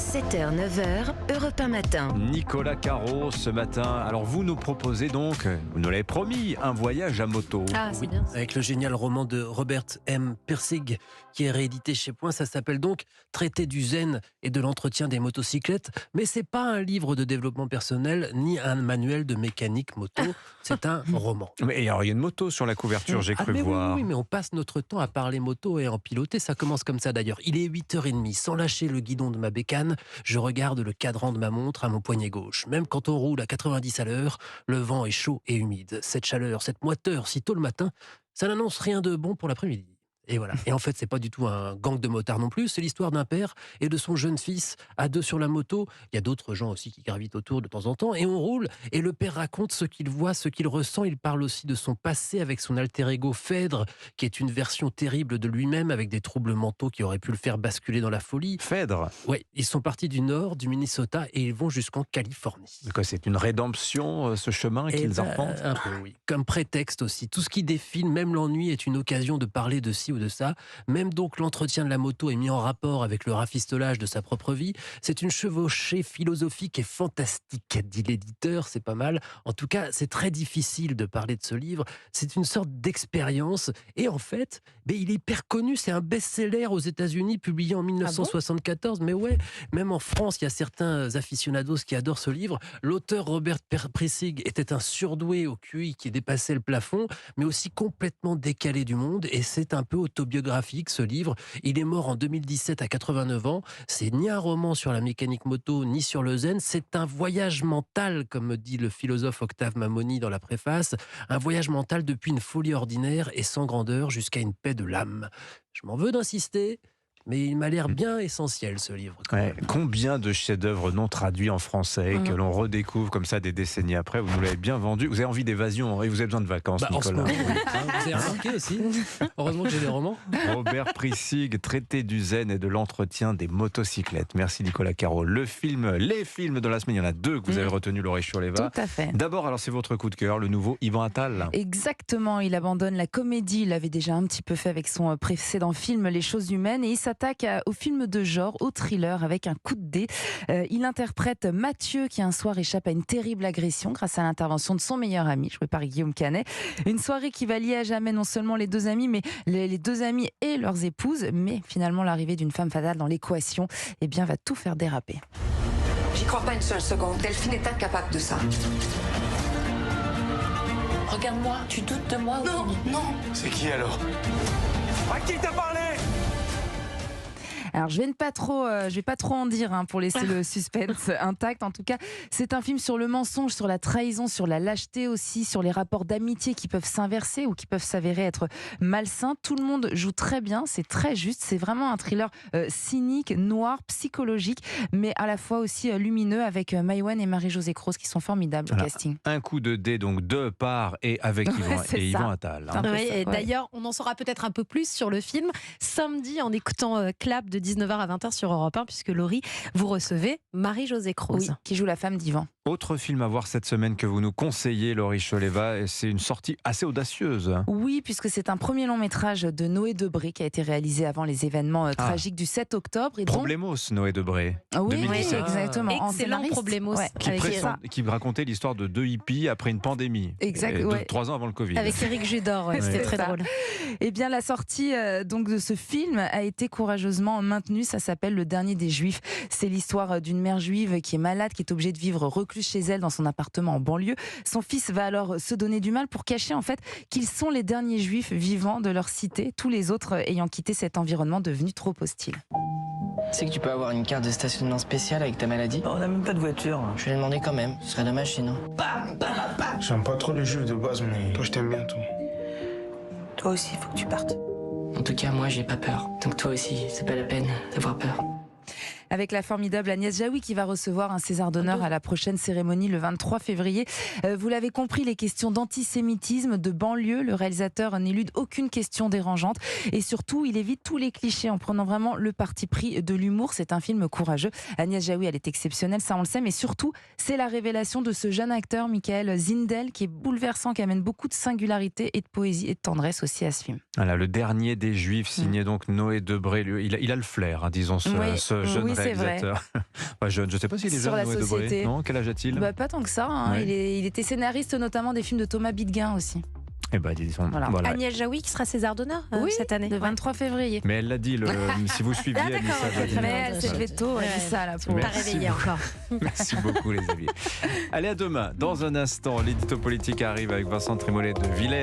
7h, 9h, Europe 1 matin. Nicolas Caro ce matin. Alors vous nous proposez donc, vous nous l'avez promis, un voyage à moto. Ah, c'est Oui, bien. avec le génial roman de Robert M. Pirsig qui est réédité chez Point. Ça s'appelle donc Traité du zen et de l'entretien des motocyclettes. Mais c'est pas un livre de développement personnel ni un manuel de mécanique moto. C'est un roman. Mais alors il y a une moto sur la couverture, j'ai cru mais voir. Oui, mais on passe notre temps à parler moto et en piloter. Ça commence comme ça d'ailleurs. Il est 8h30. Sans lâcher le guidon de ma bécane, je regarde le cadran de ma montre à mon poignet gauche. Même quand on roule à 90 à l'heure, le vent est chaud et humide. Cette chaleur, cette moiteur si tôt le matin, ça n'annonce rien de bon pour l'après-midi. Et voilà. Et en fait, c'est pas du tout un gang de motards non plus. C'est l'histoire d'un père et de son jeune fils à deux sur la moto. Il y a d'autres gens aussi qui gravitent autour de temps en temps. Et on roule. Et le père raconte ce qu'il voit, ce qu'il ressent. Il parle aussi de son passé avec son alter ego Phèdre, qui est une version terrible de lui-même avec des troubles mentaux qui auraient pu le faire basculer dans la folie. Phèdre. Ouais, ils sont partis du nord, du Minnesota, et ils vont jusqu'en Californie. Donc, c'est une rédemption, ce chemin qu'ils arpentent. Un peu, oui. Comme prétexte aussi. Tout ce qui défile, même l'ennui, est une occasion de parler de ci ou de ça. Même donc l'entretien de la moto est mis en rapport avec le rafistolage de sa propre vie. C'est une chevauchée philosophique et fantastique, dit l'éditeur, c'est pas mal. En tout cas, c'est très difficile de parler de ce livre. C'est une sorte d'expérience. Et en fait, il est hyper connu. C'est un best-seller aux États-Unis, publié en 1974. Mais ouais, même en France, il y a certains aficionados qui adorent ce livre. L'auteur Robert Pirsig était un surdoué au QI qui dépassait le plafond, mais aussi complètement décalé du monde. Et c'est un peu autobiographique, ce livre. Il est mort en 2017 à 89 ans. C'est ni un roman sur la mécanique moto, ni sur le zen. C'est un voyage mental, comme dit le philosophe Octave Mamoni dans la préface. Un voyage mental depuis une folie ordinaire et sans grandeur jusqu'à une paix de l'âme. Je m'en veux d'insister, mais il m'a l'air bien essentiel, ce livre. Ouais. Combien de chefs-d'œuvre non traduits en français que l'on redécouvre comme ça des décennies après. Vous nous l'avez bien vendu. Vous avez envie d'évasion et vous avez besoin de vacances, En ce Nicolas. moment, oui. Vous avez remarqué aussi. Heureusement que j'ai des romans. Robert Pirsig, Traité du zen et de l'entretien des motocyclettes. Merci Nicolas Caro. Les films de la semaine, il y en a deux que vous avez retenu, Laurie Choleva. Tout à fait. D'abord, alors c'est votre coup de cœur, le nouveau Yvan Attal. Exactement, il abandonne la comédie, il l'avait déjà un petit peu fait avec son précédent film Les choses humaines et il s'attaque au film de genre, au thriller avec un coup de dé. Il interprète Mathieu qui un soir échappe à une terrible agression grâce à l'intervention de son meilleur ami, joué par Guillaume Canet. Une soirée qui va lier à jamais non seulement les deux amis, mais les deux amis et leurs épouses, mais finalement l'arrivée d'une femme fatale dans l'équation va tout faire déraper. J'y crois pas une seule seconde. Delphine est incapable de ça. Regarde-moi, tu doutes de moi Non, non. C'est qui alors? À qui t'as parlé? Alors je vais pas trop en dire pour laisser le suspense intact. En tout cas, c'est un film sur le mensonge, sur la trahison, sur la lâcheté aussi, sur les rapports d'amitié qui peuvent s'inverser ou qui peuvent s'avérer être malsains. Tout le monde joue très bien, c'est très juste. C'est vraiment un thriller cynique, noir, psychologique, mais à la fois aussi lumineux avec Maïwenn et Marie-Josée Croze qui sont formidables au casting. Un coup de dé, donc de par et avec Yvan Attal. Oui, et d'ailleurs, on en saura peut-être un peu plus sur le film samedi en écoutant Clap de 19h à 20h sur Europe 1, puisque Laurie, vous recevez Marie-Josée Croze. Oui, qui joue la femme d'Yvan. Autre film à voir cette semaine que vous nous conseillez, Laurie Choleva, c'est une sortie assez audacieuse. Oui, puisque c'est un premier long métrage de Noé Debré qui a été réalisé avant les événements tragiques du 7 octobre. Et Problemos, Noé Debré. Oui, 2017. exactement. Excellent Problemos. Ouais, Qui racontait l'histoire de deux hippies après une pandémie. Exact, 3 ans avant le Covid. Avec Éric Judor, c'était très drôle. Eh bien, la sortie donc de ce film a été courageusement maintenue. Ça s'appelle Le Dernier des Juifs. C'est l'histoire d'une mère juive qui est malade, qui est obligée de vivre recluse chez elle dans son appartement en banlieue. Son fils va alors se donner du mal pour cacher en fait qu'ils sont les derniers juifs vivants de leur cité, tous les autres ayant quitté cet environnement devenu trop hostile. Tu sais que tu peux avoir une carte de stationnement spéciale avec ta maladie? On n'a même pas de voiture. Je vais demander quand même, ce serait dommage sinon. J'aime pas trop les juifs de base, mais toi je t'aime bien toi. Toi aussi, il faut que tu partes. En tout cas, moi j'ai pas peur. Donc toi aussi, c'est pas la peine d'avoir peur. Avec la formidable Agnès Jaoui qui va recevoir un César d'honneur à la prochaine cérémonie le 23 février. Vous l'avez compris, les questions d'antisémitisme, de banlieue, le réalisateur n'élude aucune question dérangeante et surtout il évite tous les clichés en prenant vraiment le parti pris de l'humour. C'est un film courageux. Agnès Jaoui, elle est exceptionnelle, ça on le sait, mais surtout c'est la révélation de ce jeune acteur Michael Zindel qui est bouleversant, qui amène beaucoup de singularité et de poésie et de tendresse aussi à ce film. Voilà, le dernier des Juifs, signé donc Noé Debré. Il a le flair, disons, ce jeune c'est vrai. réalisateur. Jeune, je ne sais pas s'il est Sur jeune, la Noé Debré. société. Non, quel âge a-t-il? Pas tant que ça. Hein. Ouais. Il était scénariste notamment des films de Thomas Bidguin aussi. Eh ben, disons, Voilà. voilà. Agnès Jaoui qui sera César d'honneur Oui, cette année. Le 23 février. Mais elle l'a dit, si vous suiviez, Ah, Anissa d'accord, Jadine. Mais elle s'est levée tôt, elle dit ça là. Pour... T'as Merci réveillé beaucoup. encore. Merci beaucoup, les amis. Allez, à demain. Dans un instant, l'édito politique arrive avec Vincent Trémollet de Villers.